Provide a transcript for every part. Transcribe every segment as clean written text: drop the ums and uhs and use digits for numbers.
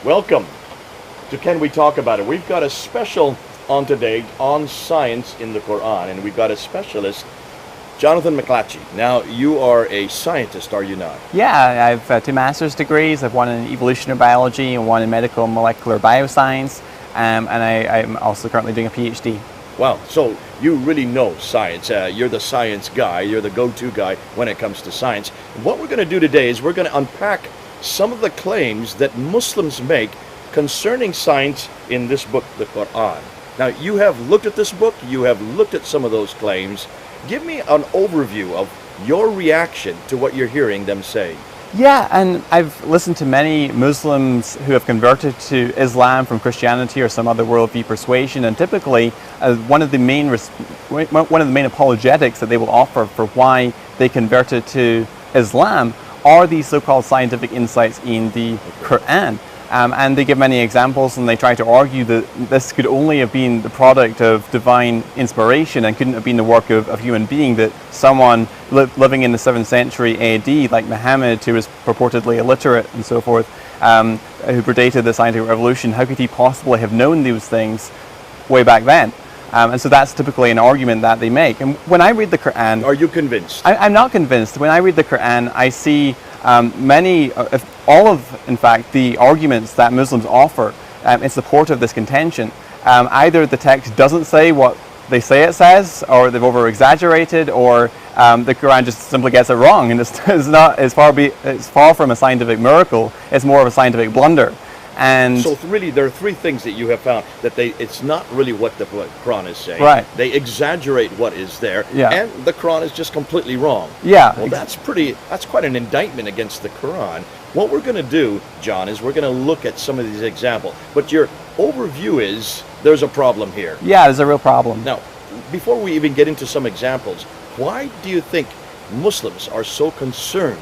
Welcome to Can We Talk About It? We've got a special on today on science in the Qur'an, and we've got a specialist, Jonathan McLatchie. Now, you are a scientist, are you not? Yeah, I have 2 master's degrees. I've one in evolutionary biology and one in medical and molecular bioscience, and I'm also currently doing a PhD. Wow, so you really know science. You're the science guy. You're the go-to guy when it comes to science. What we're going to do today is we're going to unpack some of the claims that Muslims make concerning science in this book, the Qur'an. Now, you have looked at this book. You have looked at some of those claims. Give me an overview of your reaction to what you're hearing them say. Yeah, and I've listened to many Muslims who have converted to Islam from Christianity or some other worldview persuasion, and typically one of the main apologetics that they will offer for why they converted to Islam are these so-called scientific insights in the Qur'an. And they give many examples, and they try to argue that this could only have been the product of divine inspiration and couldn't have been the work of a human being, that someone living in the 7th century AD, like Muhammad, who was purportedly illiterate and so forth, who predated the scientific revolution, how could he possibly have known these things way back then? And so that's typically an argument that they make. And when I read the Qur'an... Are you convinced? I'm not convinced. When I read the Qur'an, I see all of, in fact, the arguments that Muslims offer in support of this contention. Either the text doesn't say what they say it says, or they've over-exaggerated, or the Quran just simply gets it wrong, and it's far from a scientific miracle. It's more of a scientific blunder. And so really, there are 3 things that you have found that it's not really what the Quran is saying. Right. They exaggerate what is there, yeah. And the Quran is just completely wrong. Yeah. Well, that's quite an indictment against the Quran. What we're going to do, John, is we're going to look at some of these examples. But your overview is there's a problem here. Yeah, there's a real problem. Now, before we even get into some examples, why do you think Muslims are so concerned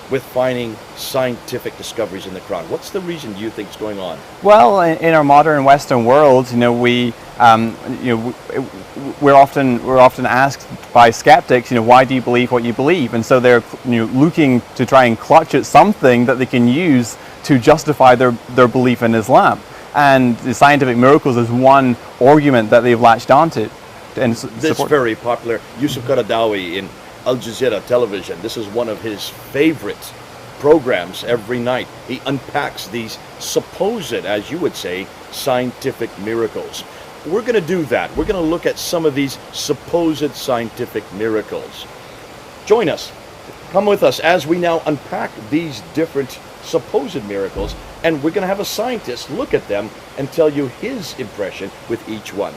with finding scientific discoveries in the Quran? What's the reason do you think is going on? Well, in our modern Western world, we're often asked by skeptics, why do you believe what you believe? And so they're looking to try and clutch at something that they can use to justify their belief in Islam. And the scientific miracles is one argument that they've latched onto. This is very popular. Yusuf Qaradawi in Al Jazeera television. This is one of his favorite programs every night. He unpacks these supposed, as you would say, scientific miracles. We're going to do that. We're going to look at some of these supposed scientific miracles. Join us. Come with us as we now unpack these different supposed miracles, and we're going to have a scientist look at them and tell you his impression with each one.